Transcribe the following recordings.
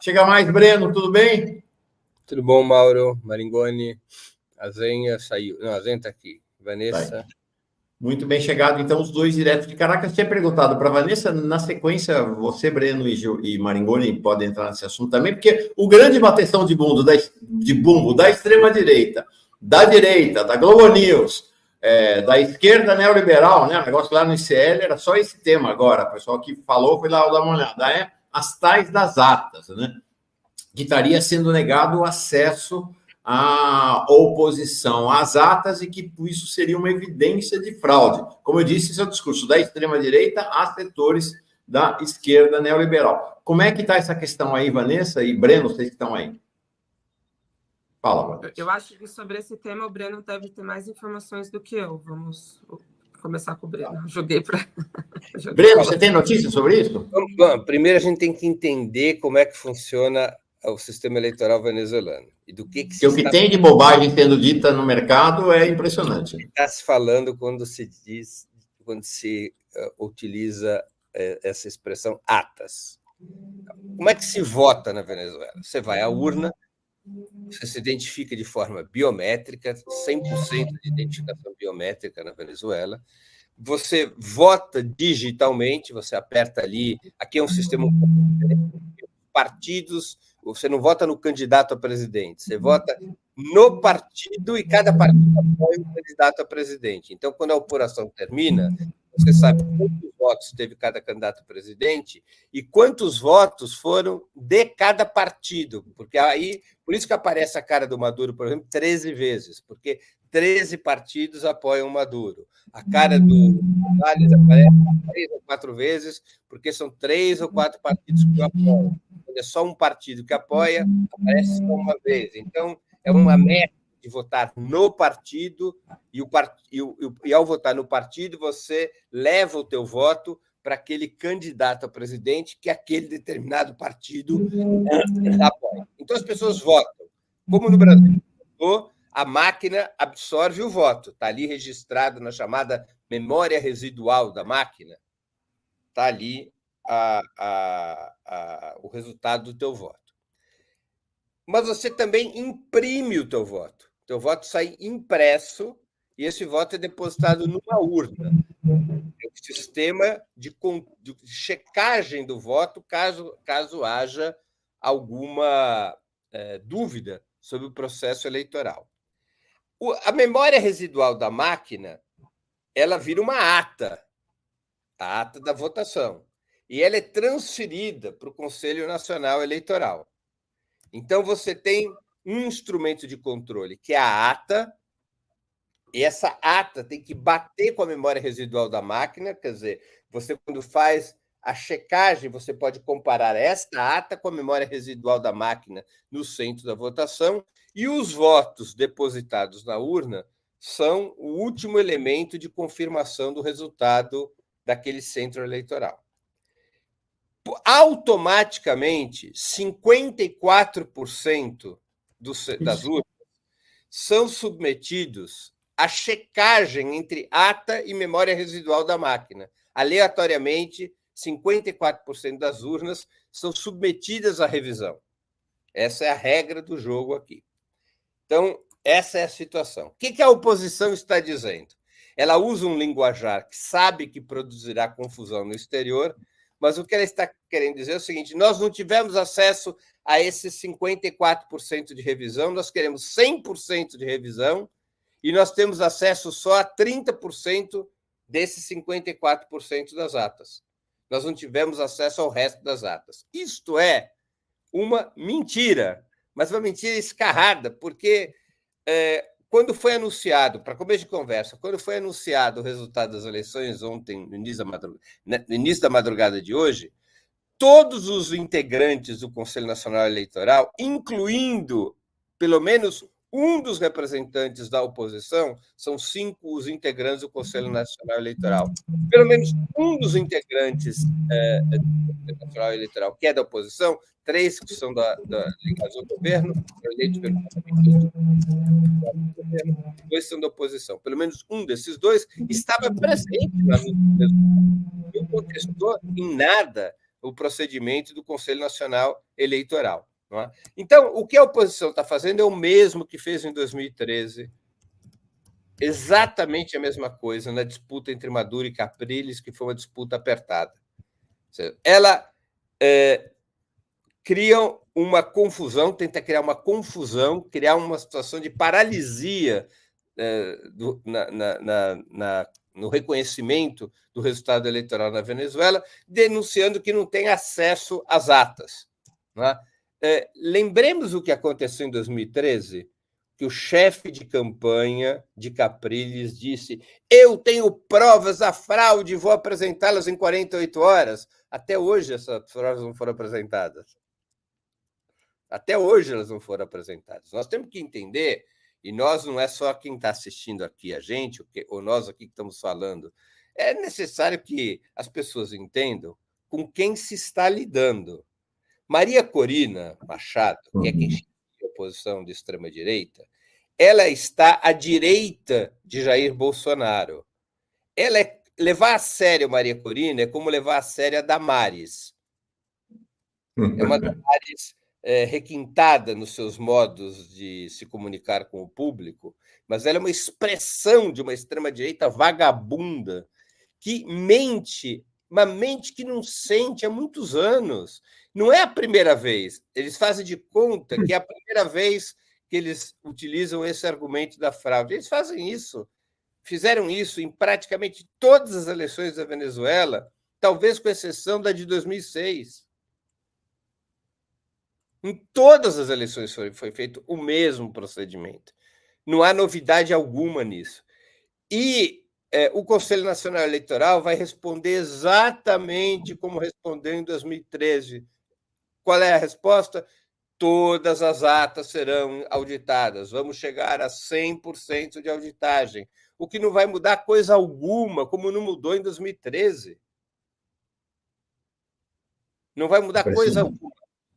Chega mais, Breno, tudo bem? Tudo bom, Mauro, Maringoni, a Zenha saiu. Não, a Zenha está aqui. Vanessa. Tá. Muito bem chegado, então, os dois diretos de Caracas. Tinha perguntado para a Vanessa, na sequência, você, Breno e Maringoni podem entrar nesse assunto também, porque o grande bateção de bumbo da extrema-direita, da direita, da Globo News, da esquerda neoliberal, né? O negócio lá no ICL era só esse tema agora. O pessoal que falou foi lá dar uma olhada. As tais das atas, né? Que estaria sendo negado o acesso à oposição às atas e que isso seria uma evidência de fraude. Como eu disse, esse é o discurso da extrema-direita a setores da esquerda neoliberal. Como é que está essa questão aí, Vanessa e Breno, vocês que estão aí? Fala, Vanessa. Eu acho que sobre esse tema o Breno deve ter mais informações do que eu. Vamos começar com o Breno. Joguei para... Breno, você tem notícia sobre isso? Bom, primeiro a gente tem que entender como é que funciona o sistema eleitoral venezuelano. E do que se o que tem de bobagem sendo dita no mercado é impressionante. Está se falando quando se utiliza essa expressão atas. Como é que se vota na Venezuela? Você vai à urna, você se identifica de forma biométrica, 100% de identificação biométrica na Venezuela. Você vota digitalmente, você aperta ali. Aqui é um sistema partidos. Você não vota no candidato a presidente, você vota no partido e cada partido apoia um candidato a presidente. Então, quando a apuração termina, você sabe quantos votos teve cada candidato a presidente e quantos votos foram de cada partido. Porque aí, por isso que aparece a cara do Maduro, por exemplo, 13 vezes, porque 13 partidos apoiam o Maduro. A cara do Morales aparece 3 ou 4 vezes, porque são 3 ou 4 partidos que o apoiam. É só um partido que apoia, aparece só uma vez. Então, é uma meta de votar no partido e ao votar no partido, você leva o teu voto para aquele candidato a presidente que aquele determinado partido apoia. Então, as pessoas votam. Como no Brasil, a máquina absorve o voto. Está ali registrado na chamada memória residual da máquina. Está ali o resultado do teu voto. Mas você também imprime o teu voto. O teu voto sai impresso e esse voto é depositado numa urna. É um sistema de checagem do voto caso haja alguma dúvida sobre o processo eleitoral. A memória residual da máquina, ela vira uma ata, a ata da votação. E ela é transferida para o Conselho Nacional Eleitoral. Então, você tem um instrumento de controle, que é a ata, e essa ata tem que bater com a memória residual da máquina, quer dizer, você, quando faz a checagem, você pode comparar esta ata com a memória residual da máquina no centro da votação, e os votos depositados na urna são o último elemento de confirmação do resultado daquele centro eleitoral. Automaticamente, 54% das urnas são submetidos à checagem entre ata e memória residual da máquina. Aleatoriamente, 54% das urnas são submetidas à revisão. Essa é a regra do jogo aqui. Então, essa é a situação. O que a oposição está dizendo? Ela usa um linguajar que sabe que produzirá confusão no exterior, mas o que ela está querendo dizer é o seguinte: nós não tivemos acesso a esses 54% de revisão, nós queremos 100% de revisão e nós temos acesso só a 30% desses 54% das atas. Nós não tivemos acesso ao resto das atas. Isto é uma mentira, mas uma mentira escarrada, porque quando foi anunciado, para começo de conversa, quando foi anunciado o resultado das eleições ontem, no início da madrugada de hoje, todos os integrantes do Conselho Nacional Eleitoral, incluindo pelo menos um dos representantes da oposição, são 5 os integrantes do Conselho Nacional Eleitoral, pelo menos um dos integrantes do Conselho Nacional Eleitoral, que é da oposição, 3 que são ligados ao governo, eleitos pelo Parlamento, 2 são da oposição. Pelo menos um desses 2 estava presente na luta. Não contestou em nada o procedimento do Conselho Nacional Eleitoral. Não é? Então, o que a oposição está fazendo é o mesmo que fez em 2013, exatamente a mesma coisa na disputa entre Maduro e Capriles, que foi uma disputa apertada. Ela cria uma confusão, tenta criar uma confusão, criar uma situação de paralisia no reconhecimento do resultado eleitoral na Venezuela, denunciando que não tem acesso às atas. Não é? Lembremos o que aconteceu em 2013, que o chefe de campanha de Capriles disse: eu tenho provas da fraude, vou apresentá-las em 48 horas. Até hoje essas provas não foram apresentadas. Até hoje elas não foram apresentadas. Nós temos que entender, e nós não é só quem está assistindo aqui a gente, ou nós aqui que estamos falando, é necessário que as pessoas entendam com quem se está lidando. Maria Corina Machado, que é quem chega a oposição de extrema-direita, ela está à direita de Jair Bolsonaro. Levar a sério Maria Corina é como levar a sério a Damares. É uma Damares requintada nos seus modos de se comunicar com o público, mas ela é uma expressão de uma extrema-direita vagabunda que mente, uma mente que não sente há muitos anos. Não é a primeira vez. Eles fazem de conta que é a primeira vez que eles utilizam esse argumento da fraude. Eles fazem isso. Fizeram isso em praticamente todas as eleições da Venezuela, talvez com exceção da de 2006. Em todas as eleições foi feito o mesmo procedimento. Não há novidade alguma nisso. E o Conselho Nacional Eleitoral vai responder exatamente como respondeu em 2013. Qual é a resposta? Todas as atas serão auditadas. Vamos chegar a 100% de auditagem, o que não vai mudar coisa alguma, como não mudou em 2013. Não vai mudar coisa alguma.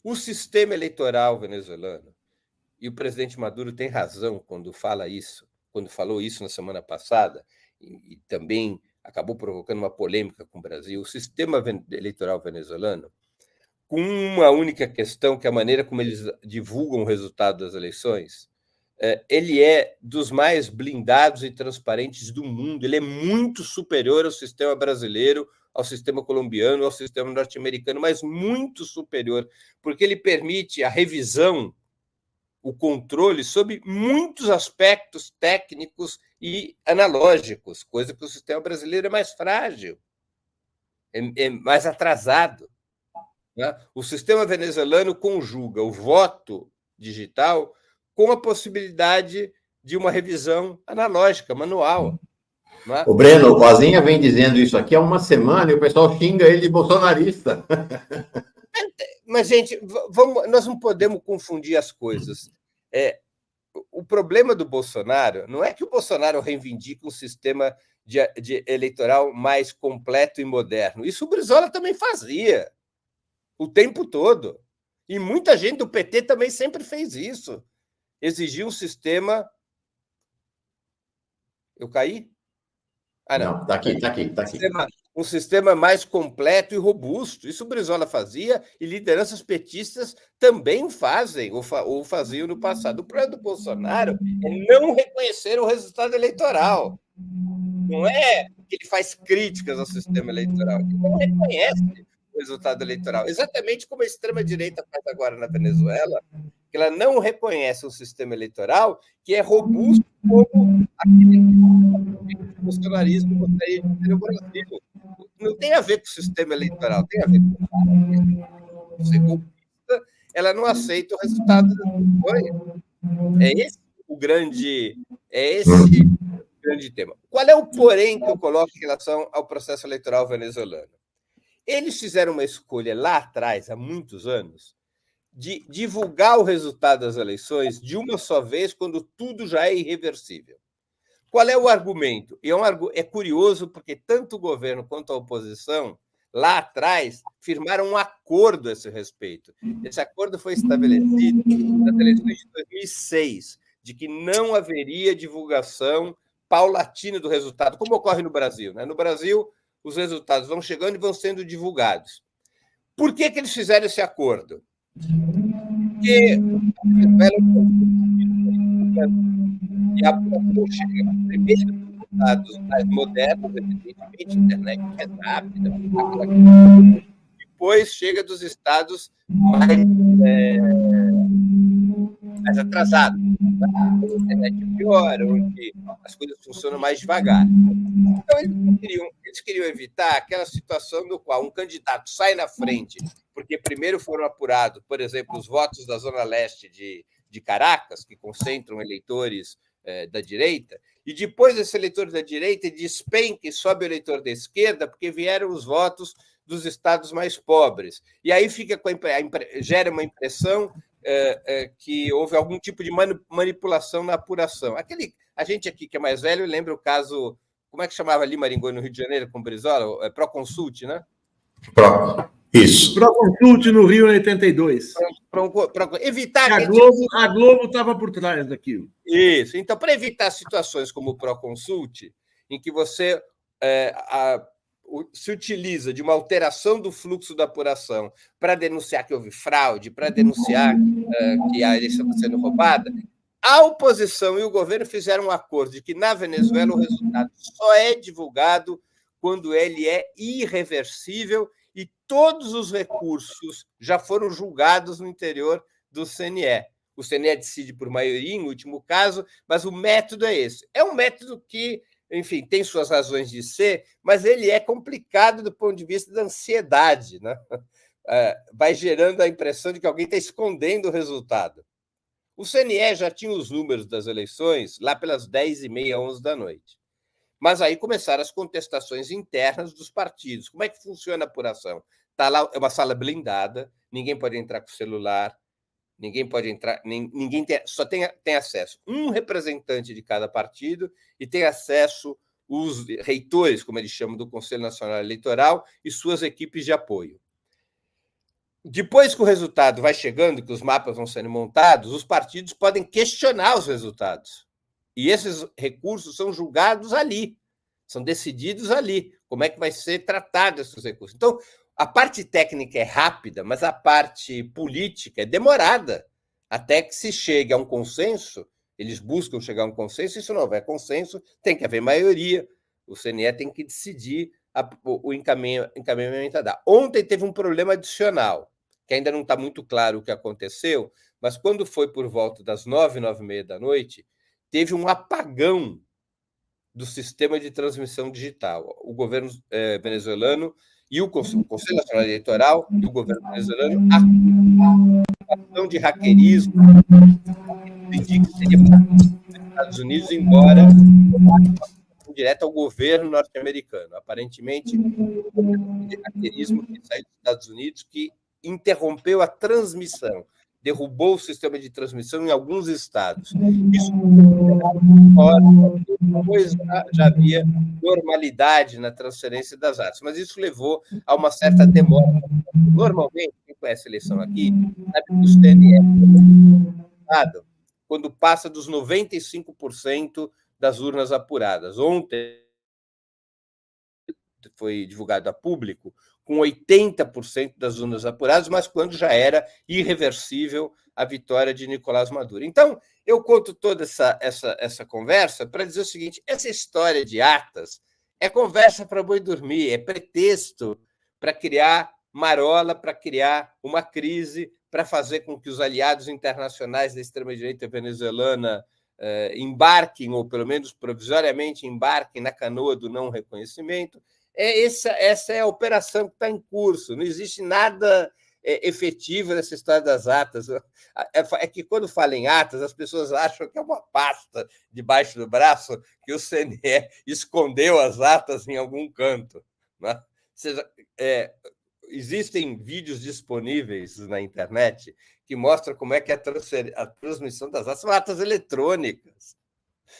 O sistema eleitoral venezuelano, e o presidente Maduro tem razão quando fala isso, quando falou isso na semana passada, e também acabou provocando uma polêmica com o Brasil, o sistema eleitoral venezuelano, com uma única questão, que é a maneira como eles divulgam o resultado das eleições, ele é dos mais blindados e transparentes do mundo. Ele é muito superior ao sistema brasileiro, ao sistema colombiano, ao sistema norte-americano, mas muito superior, porque ele permite a revisão, o controle sobre muitos aspectos técnicos e analógicos, coisa que o sistema brasileiro é mais frágil, é mais atrasado. Né? O sistema venezuelano conjuga o voto digital com a possibilidade de uma revisão analógica, manual. Né? O Breno, o Rosinha vem dizendo isso aqui há uma semana e o pessoal xinga ele de bolsonarista. Mas, gente, nós não podemos confundir as coisas. O problema do Bolsonaro não é que o Bolsonaro reivindica um sistema de eleitoral mais completo e moderno. Isso o Brizola também fazia o tempo todo. E muita gente do PT também sempre fez isso. Exigiu um sistema... Eu caí? Ah, não. Está aqui. Um sistema mais completo e robusto. Isso o Brizola fazia e lideranças petistas também fazem, ou faziam no passado. O problema do Bolsonaro é não reconhecer o resultado eleitoral. Não é que ele faz críticas ao sistema eleitoral, ele não reconhece o resultado eleitoral. Exatamente como a extrema-direita faz agora na Venezuela, que ela não reconhece um sistema eleitoral que é robusto como aquele que o bolsonarismo gostaria de ter no Brasil. Não tem a ver com o sistema eleitoral, tem a ver com o segundo, ela não aceita o resultado da campanha. É esse o grande tema. Qual é o porém que eu coloco em relação ao processo eleitoral venezuelano? Eles fizeram uma escolha lá atrás, há muitos anos, de divulgar o resultado das eleições de uma só vez, quando tudo já é irreversível. Qual é o argumento? E é curioso, porque tanto o governo quanto a oposição, lá atrás, firmaram um acordo a esse respeito. Esse acordo foi estabelecido nas eleições de 2006, de que não haveria divulgação paulatina do resultado, como ocorre no Brasil. Né? No Brasil, os resultados vão chegando e vão sendo divulgados. Por que eles fizeram esse acordo? Porque e a apuração chega primeiro nos estados mais modernos, evidentemente, a internet é rápida, depois chega dos estados mais atrasados, onde a internet é pior, onde as coisas funcionam mais devagar. Então, eles queriam evitar aquela situação no qual um candidato sai na frente, porque primeiro foram apurados, por exemplo, os votos da Zona Leste de Caracas, que concentram eleitores da direita, e depois esse eleitor da direita despenca e sobe o eleitor da esquerda, porque vieram os votos dos estados mais pobres. E aí fica gera uma impressão que houve algum tipo de manipulação na apuração. A gente aqui que é mais velho lembra o caso, como é que chamava ali Maringoni, no Rio de Janeiro, com o Brizola? Proconsult, né? Isso. Proconsult no Rio em 82. Para evitar que a Globo estava por trás daquilo. Isso. Então, para evitar situações como o Proconsult, em que você se utiliza de uma alteração do fluxo da apuração para denunciar que houve fraude, para denunciar que a eleição está sendo roubada, a oposição e o governo fizeram um acordo de que, na Venezuela, o resultado só é divulgado quando ele é irreversível e todos os recursos já foram julgados no interior do CNE. O CNE decide por maioria, em último caso, mas o método é esse. É um método que, enfim, tem suas razões de ser, mas ele é complicado do ponto de vista da ansiedade, né? Vai gerando a impressão de que alguém está escondendo o resultado. O CNE já tinha os números das eleições lá pelas 10h30, 11 da noite. Mas aí começaram as contestações internas dos partidos. Como é que funciona a apuração? Tá lá, é uma sala blindada, ninguém pode entrar com celular, ninguém pode entrar, ninguém só tem acesso um representante de cada partido e tem acesso os reitores, como eles chamam, do Conselho Nacional Eleitoral e suas equipes de apoio. Depois que o resultado vai chegando, que os mapas vão sendo montados, os partidos podem questionar os resultados. E esses recursos são julgados ali, são decididos ali, como é que vai ser tratado esses recursos. Então, a parte técnica é rápida, mas a parte política é demorada, até que se chegue a um consenso. Eles buscam chegar a um consenso, e se não houver consenso, tem que haver maioria, o CNE tem que decidir o encaminhamento a dar. Ontem teve um problema adicional, que ainda não está muito claro o que aconteceu, mas quando foi por volta das 9, 9h30 da noite, teve um apagão do sistema de transmissão digital. O governo venezuelano e o Conselho Nacional Eleitoral e o governo venezuelano acusaram de hackerismo, pedir que seria para os Estados Unidos, embora direto ao governo norte-americano. Aparentemente, de hackerismo que saiu dos Estados Unidos, que interrompeu a transmissão, derrubou o sistema de transmissão em alguns estados. Isso depois já havia normalidade na transferência das atas, mas isso levou a uma certa demora. Normalmente, quem conhece a eleição aqui, sabe que o CNE quando passa dos 95% das urnas apuradas. Ontem foi divulgado a público com 80% das urnas apuradas, mas quando já era irreversível a vitória de Nicolás Maduro. Então, eu conto toda essa conversa para dizer o seguinte: essa história de atas é conversa para boi dormir, é pretexto para criar marola, para criar uma crise, para fazer com que os aliados internacionais da extrema-direita venezuelana embarquem, ou pelo menos provisoriamente embarquem na canoa do não reconhecimento. Essa é a operação que está em curso. Não existe nada efetivo nessa história das atas. É que quando falam em atas, as pessoas acham que é uma pasta debaixo do braço que o CNE escondeu as atas em algum canto, né? Ou seja, existem vídeos disponíveis na internet que mostram como é que a transmissão das atas são atas eletrônicas.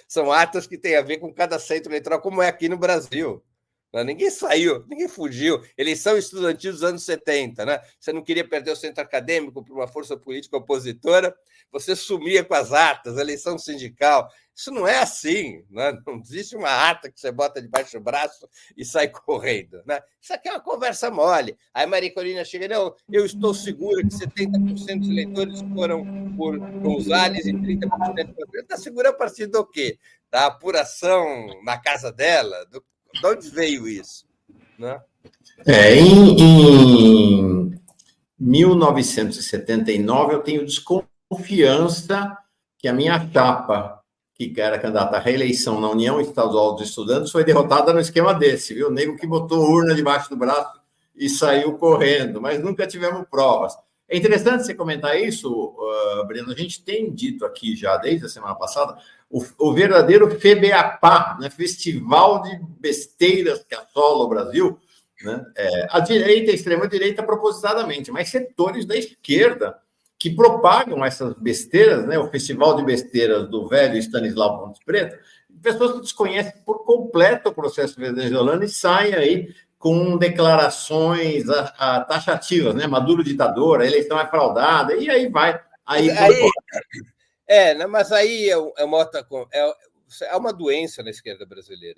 São atas que têm a ver com cada centro eleitoral, como é aqui no Brasil. Ninguém saiu, ninguém fugiu. Eleição estudantil dos anos 70, né? Você não queria perder o centro acadêmico para uma força política opositora, você sumia com as atas, eleição sindical. Isso não é assim, né? Não existe uma ata que você bota debaixo do braço e sai correndo, né? Isso aqui é uma conversa mole. Aí a Maria Corina chega, não, eu estou segura que 70% dos eleitores foram por Gonzalez e 30% por... Está segura a partir do quê? Da apuração na casa dela? De onde veio isso? Né? Em 1979, eu tenho desconfiança que a minha chapa, que era candidata à reeleição na União Estadual dos Estudantes, foi derrotada no esquema desse, viu? O nego que botou urna debaixo do braço e saiu correndo, mas nunca tivemos provas. É interessante você comentar isso, Breno. A gente tem dito aqui já, desde a semana passada, o verdadeiro FEBEAPA, né? Festival de Besteiras que assola o Brasil, né? A direita, a extrema-direita, propositadamente, mas setores da esquerda que propagam essas besteiras, né? O Festival de Besteiras do velho Stanislau Pontes Preto, pessoas que desconhecem por completo o processo venezuelano e saem aí com declarações taxativas, né? Maduro ditador, a eleição é fraudada, e aí vai. Mas aí é uma doença na esquerda brasileira.